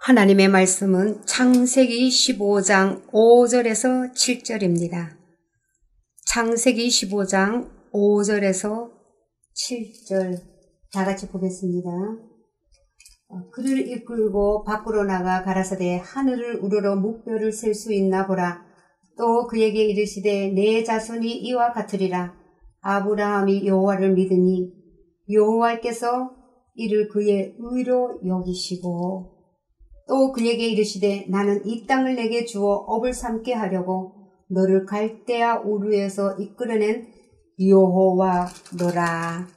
하나님의 말씀은 창세기 15장 5절에서 7절입니다. 창세기 15장 5절에서 7절 다 같이 보겠습니다. 그를 이끌고 밖으로 나가 가라사대 하늘을 우러러 묵별을 셀 수 있나 보라. 또 그에게 이르시되 내 자손이 이와 같으리라. 아브라함이 여호와를 믿으니 여호와께서 이를 그의 의로 여기시고 또 그에게 이르시되 나는 이 땅을 내게 주어 업을 삼게 하려고 너를 갈대아 우르에서 이끌어낸 여호와노라.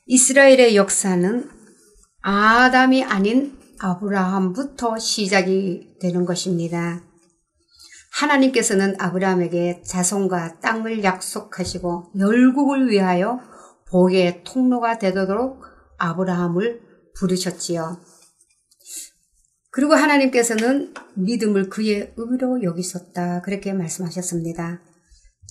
이스라엘의 역사는 아담이 아닌 아브라함부터 시작이 되는 것입니다. 하나님께서는 아브라함에게 자손과 땅을 약속하시고 열국을 위하여 복의 통로가 되도록 아브라함을 부르셨지요. 그리고 하나님께서는 믿음을 그의 의로 여기셨다. 그렇게 말씀하셨습니다.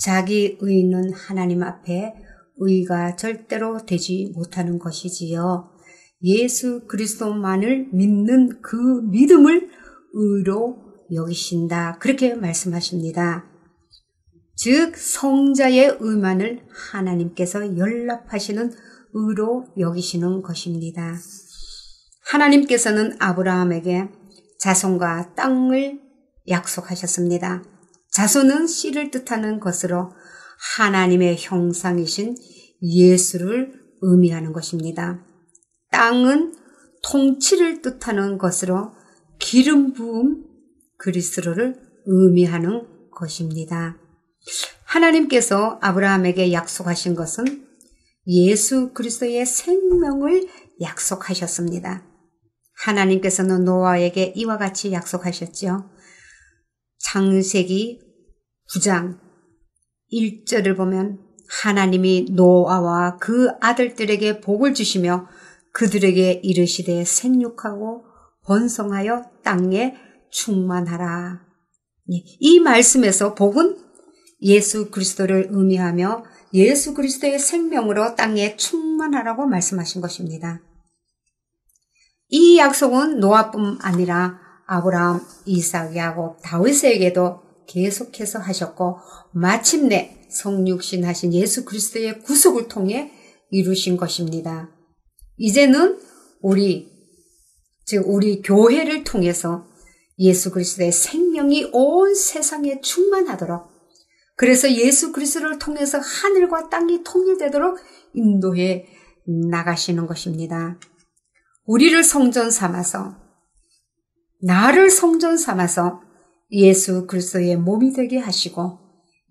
자기 의는 하나님 앞에 의가 절대로 되지 못하는 것이지요. 예수 그리스도만을 믿는 그 믿음을 의로 여기신다. 그렇게 말씀하십니다. 즉 성자의 의만을 하나님께서 연락하시는 의로 여기시는 것입니다. 하나님께서는 아브라함에게 자손과 땅을 약속하셨습니다. 자손은 씨를 뜻하는 것으로 하나님의 형상이신 예수를 의미하는 것입니다. 땅은 통치를 뜻하는 것으로 기름 부음 그리스도를 의미하는 것입니다. 하나님께서 아브라함에게 약속하신 것은 예수 그리스도의 생명을 약속하셨습니다. 하나님께서는 노아에게 이와 같이 약속하셨죠. 창세기 9장 1절을 보면 하나님이 노아와 그 아들들에게 복을 주시며 그들에게 이르시되 생육하고 번성하여 땅에 충만하라. 이 말씀에서 복은 예수 그리스도를 의미하며 예수 그리스도의 생명으로 땅에 충만하라고 말씀하신 것입니다. 이 약속은 노아뿐 아니라 아브라함, 이삭, 야곱, 다윗에게도 계속해서 하셨고 마침내 성육신 하신 예수 그리스도의 구속을 통해 이루신 것입니다. 이제는 우리 교회를 통해서 예수 그리스도의 생명이 온 세상에 충만하도록, 그래서 예수 그리스도를 통해서 하늘과 땅이 통일되도록 인도해 나가시는 것입니다. 우리를 성전 삼아서, 나를 성전 삼아서 예수 그리스도의 몸이 되게 하시고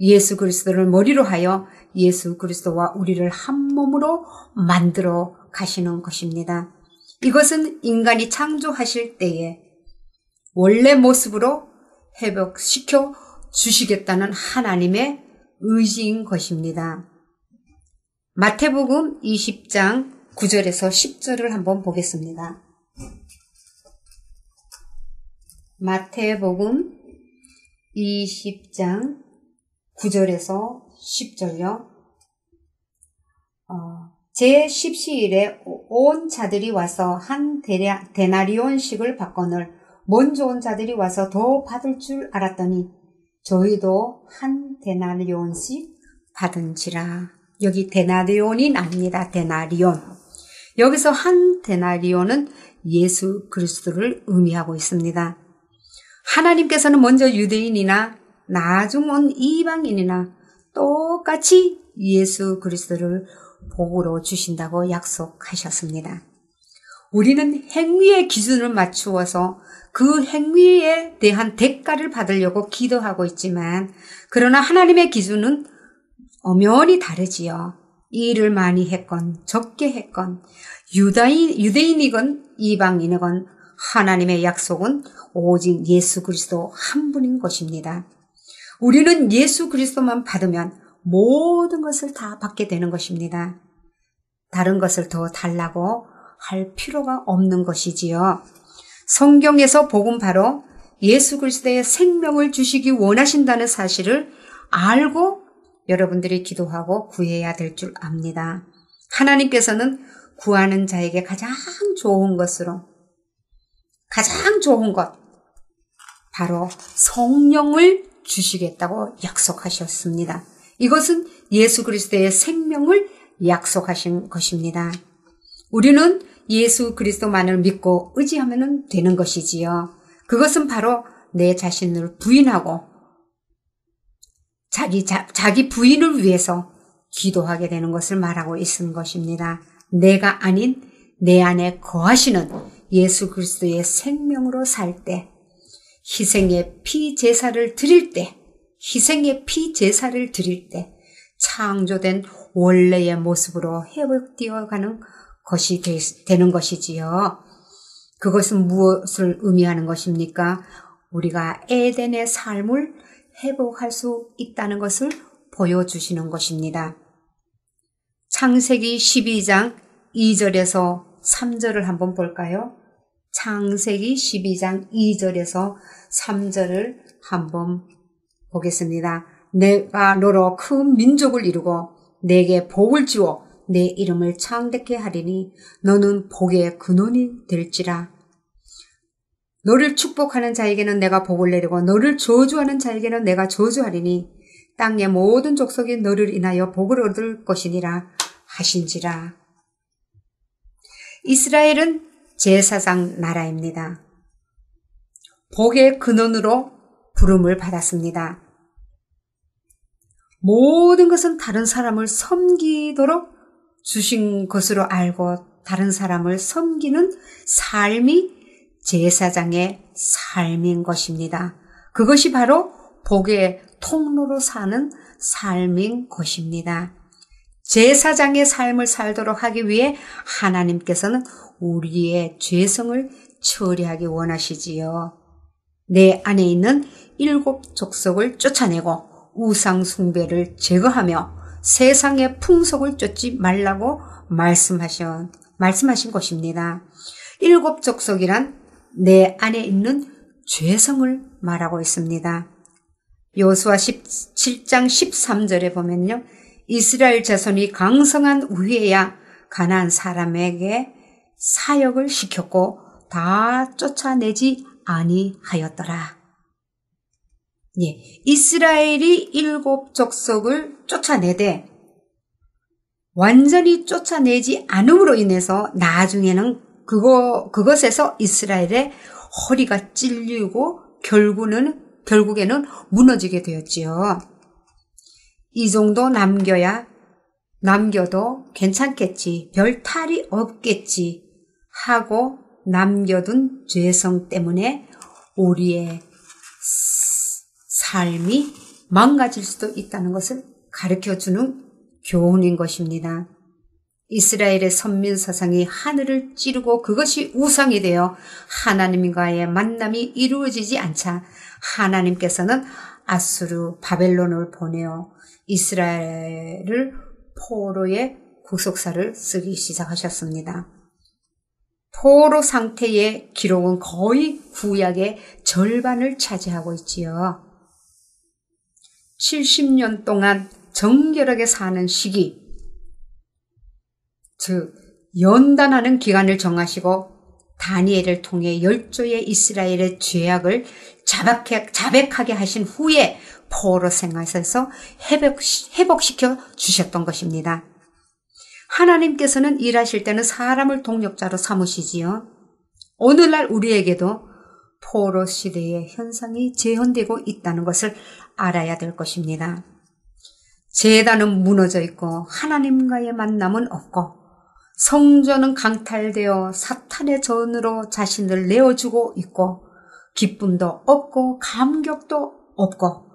예수 그리스도를 머리로 하여 예수 그리스도와 우리를 한 몸으로 만들어 가시는 것입니다. 이것은 인간이 창조하실 때에 원래 모습으로 회복시켜 주시겠다는 하나님의 의지인 것입니다. 마태복음 20장 9절에서 10절을 한번 보겠습니다. 마태복음 20장 9절에서 10절요. 제10시일에 온 자들이 와서 한 데나리온씩을 받거늘 먼저 온 자들이 와서 더 받을 줄 알았더니 저희도 한 데나리온씩 받은지라. 여기 데나리온이 아닙니다. 데나리온. 여기서 한 데나리온은 예수 그리스도를 의미하고 있습니다. 하나님께서는 먼저 유대인이나 나중 온 이방인이나 똑같이 예수 그리스도를 복으로 주신다고 약속하셨습니다. 우리는 행위의 기준을 맞추어서 그 행위에 대한 대가를 받으려고 기도하고 있지만, 그러나 하나님의 기준은 엄연히 다르지요. 일을 많이 했건 적게 했건 유대인이건 이방인이건 하나님의 약속은 오직 예수 그리스도 한 분인 것입니다. 우리는 예수 그리스도만 받으면 모든 것을 다 받게 되는 것입니다. 다른 것을 더 달라고 할 필요가 없는 것이지요. 성경에서 복은 바로 예수 그리스도의 생명을 주시기 원하신다는 사실을 알고 여러분들이 기도하고 구해야 될 줄 압니다. 하나님께서는 구하는 자에게 가장 좋은 것으로 가장 좋은 것, 바로 성령을 주시겠다고 약속하셨습니다. 이것은 예수 그리스도의 생명을 약속하신 것입니다. 우리는 예수 그리스도만을 믿고 의지하면 되는 것이지요. 그것은 바로 내 자신을 부인하고 자기 부인을 위해서 기도하게 되는 것을 말하고 있는 것입니다. 내가 아닌 내 안에 거하시는 예수 그리스도의 생명으로 살 때, 희생의 피제사를 드릴 때, 창조된 원래의 모습으로 회복되어가는 것이 되는 것이지요. 그것은 무엇을 의미하는 것입니까? 우리가 에덴의 삶을 회복할 수 있다는 것을 보여주시는 것입니다. 창세기 12장 2절에서 3절을 한번 볼까요? 창세기 12장 2절에서 3절을 한번 보겠습니다. 내가 너로 큰 민족을 이루고 내게 복을 주어 내 이름을 창대케 하리니 너는 복의 근원이 될지라. 너를 축복하는 자에게는 내가 복을 내리고 너를 저주하는 자에게는 내가 저주하리니 땅의 모든 족속이 너를 인하여 복을 얻을 것이니라 하신지라. 이스라엘은 제사장 나라입니다. 복의 근원으로 부름을 받았습니다. 모든 것은 다른 사람을 섬기도록 주신 것으로 알고 다른 사람을 섬기는 삶이 제사장의 삶인 것입니다. 그것이 바로 복의 통로로 사는 삶인 것입니다. 제사장의 삶을 살도록 하기 위해 하나님께서는 우리의 죄성을 처리하기 원하시지요. 내 안에 있는 7 족속을 쫓아내고 우상 숭배를 제거하며 세상의 풍속을 쫓지 말라고 말씀하신 것입니다. 7 족속이란 내 안에 있는 죄성을 말하고 있습니다. 여호수아 17장 13절에 보면요. 이스라엘 자손이 강성한 후에야 가나안 사람에게 사역을 시켰고 다 쫓아내지 아니하였더라. 예, 이스라엘이 7 족속을 쫓아내되 완전히 쫓아내지 않음으로 인해서 나중에는 그것에서 이스라엘의 허리가 찔리고 결국에는 무너지게 되었지요. 이 정도 남겨도 괜찮겠지, 별 탈이 없겠지 하고 남겨둔 죄성 때문에 우리의 삶이 망가질 수도 있다는 것을 가르쳐주는 교훈인 것입니다. 이스라엘의 선민사상이 하늘을 찌르고 그것이 우상이 되어 하나님과의 만남이 이루어지지 않자 하나님께서는 아수르 바벨론을 보내어 이스라엘을 포로의 구속사를 쓰기 시작하셨습니다. 포로 상태의 기록은 거의 구약의 절반을 차지하고 있지요. 70년 동안 정결하게 사는 시기, 즉 연단하는 기간을 정하시고 다니엘을 통해 10조의 이스라엘의 죄악을 자백하게 하신 후에 포로 생활에서 회복시켜 주셨던 것입니다. 하나님께서는 일하실 때는 사람을 동력자로 삼으시지요. 오늘날 우리에게도 포로 시대의 현상이 재현되고 있다는 것을 알아야 될 것입니다. 제단은 무너져 있고 하나님과의 만남은 없고 성전은 강탈되어 사탄의 전으로 자신을 내어주고 있고 기쁨도 없고 감격도 없고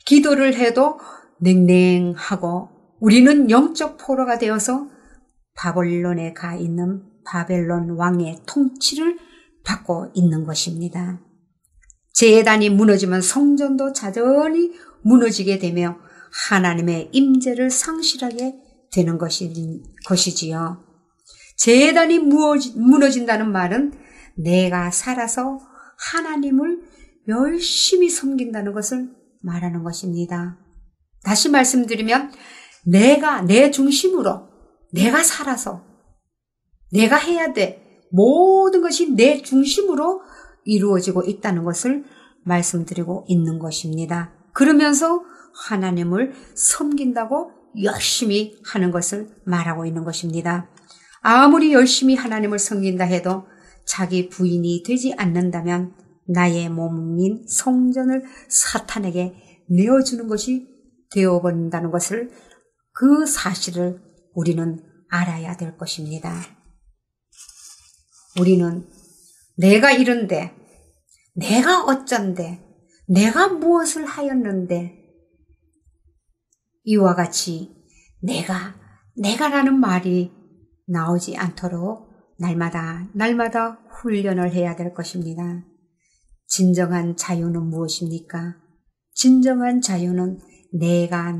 기도를 해도 냉랭하고 우리는 영적 포로가 되어서 바벨론에 가 있는 바벨론 왕의 통치를 받고 있는 것입니다. 제단이 무너지면 성전도 자전히 무너지게 되며 하나님의 임재를 상실하게 되는 것이지요. 제단이 무너진다는 말은 내가 살아서 하나님을 열심히 섬긴다는 것을 말하는 것입니다. 다시 말씀드리면 내가 내 중심으로 내가 살아서 내가 해야 돼 모든 것이 내 중심으로 이루어지고 있다는 것을 말씀드리고 있는 것입니다. 그러면서 하나님을 섬긴다고 열심히 하는 것을 말하고 있는 것입니다. 아무리 열심히 하나님을 섬긴다 해도 자기 부인이 되지 않는다면 나의 몸인 성전을 사탄에게 내어주는 것이 되어버린다는 것을, 그 사실을 우리는 알아야 될 것입니다. 우리는 내가 이런데, 내가 어쩐데, 내가 무엇을 하였는데, 이와 같이 내가라는 말이 나오지 않도록 날마다 훈련을 해야 될 것입니다. 진정한 자유는 무엇입니까? 진정한 자유는 내가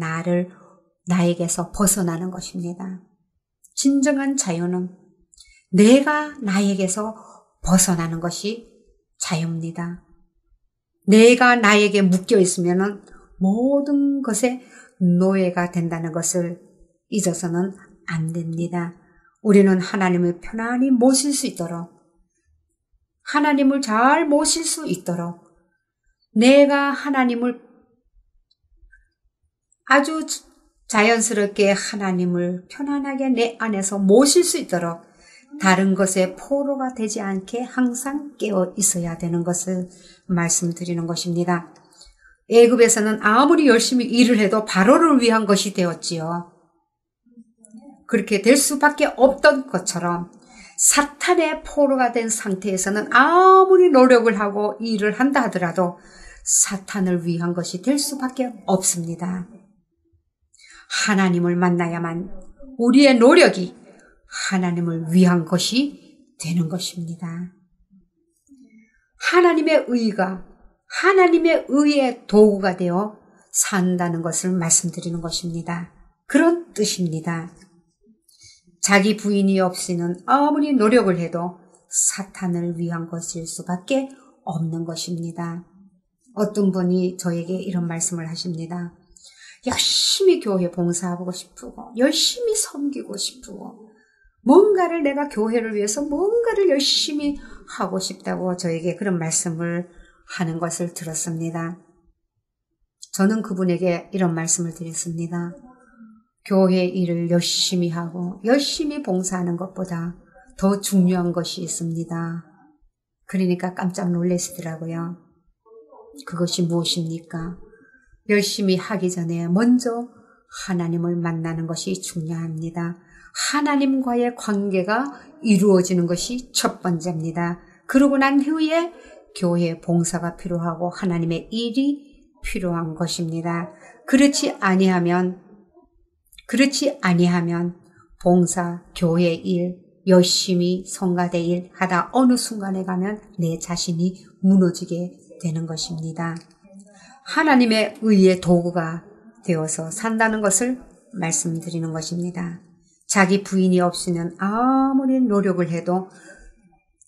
나에게서 벗어나는 것입니다. 진정한 자유는 내가 나에게서 벗어나는 것이 자유입니다. 내가 나에게 묶여 있으면 모든 것에 노예가 된다는 것을 잊어서는 안 됩니다. 우리는 하나님을 편안히 모실 수 있도록, 하나님을 잘 모실 수 있도록, 내가 하나님을 아주 자연스럽게 하나님을 편안하게 내 안에서 모실 수 있도록 다른 것에 포로가 되지 않게 항상 깨어 있어야 되는 것을 말씀드리는 것입니다. 애굽에서는 아무리 열심히 일을 해도 바로를 위한 것이 되었지요. 그렇게 될 수밖에 없던 것처럼 사탄의 포로가 된 상태에서는 아무리 노력을 하고 일을 한다 하더라도 사탄을 위한 것이 될 수밖에 없습니다. 하나님을 만나야만 우리의 노력이 하나님을 위한 것이 되는 것입니다. 하나님의 의가 하나님의 의의 도구가 되어 산다는 것을 말씀드리는 것입니다. 그런 뜻입니다. 자기 부인이 없이는 아무리 노력을 해도 사탄을 위한 것일 수밖에 없는 것입니다. 어떤 분이 저에게 이런 말씀을 하십니다. 열심히 교회 봉사하고 싶고 열심히 섬기고 싶고 뭔가를 내가 교회를 위해서 뭔가를 열심히 하고 싶다고 저에게 그런 말씀을 하는 것을 들었습니다. 저는 그분에게 이런 말씀을 드렸습니다. 교회 일을 열심히 하고 열심히 봉사하는 것보다 더 중요한 것이 있습니다. 그러니까 깜짝 놀라시더라고요. 그것이 무엇입니까? 열심히 하기 전에 먼저 하나님을 만나는 것이 중요합니다. 하나님과의 관계가 이루어지는 것이 첫 번째입니다. 그러고 난 후에 교회 봉사가 필요하고 하나님의 일이 필요한 것입니다. 그렇지 아니하면 봉사, 교회 일, 열심히 성가대 일 하다 어느 순간에 가면 내 자신이 무너지게 되는 것입니다. 하나님의 의의 도구가 되어서 산다는 것을 말씀드리는 것입니다. 자기 부인이 없이는 아무리 노력을 해도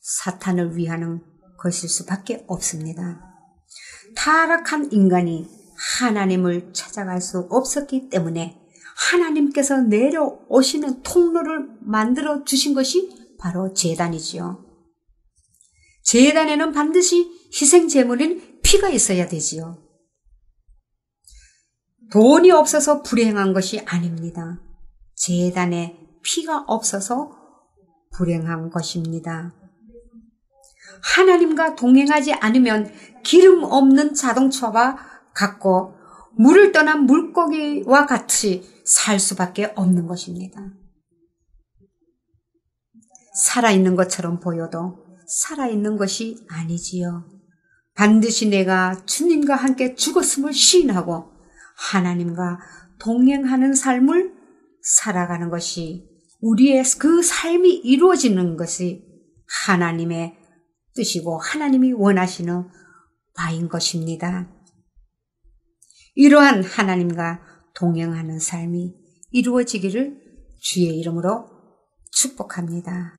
사탄을 위하는 것일 수밖에 없습니다. 타락한 인간이 하나님을 찾아갈 수 없었기 때문에 하나님께서 내려오시는 통로를 만들어 주신 것이 바로 제단이지요. 제단에는 반드시 희생 제물인 피가 있어야 되지요. 돈이 없어서 불행한 것이 아닙니다. 제단에 피가 없어서 불행한 것입니다. 하나님과 동행하지 않으면 기름 없는 자동차와 같고 물을 떠난 물고기와 같이 살 수밖에 없는 것입니다. 살아있는 것처럼 보여도 살아있는 것이 아니지요. 반드시 내가 주님과 함께 죽었음을 시인하고 하나님과 동행하는 삶을 살아가는 것이, 우리의 그 삶이 이루어지는 것이 하나님의 뜻이고 하나님이 원하시는 바인 것입니다. 이러한 하나님과 동행하는 삶이 이루어지기를 주의 이름으로 축복합니다.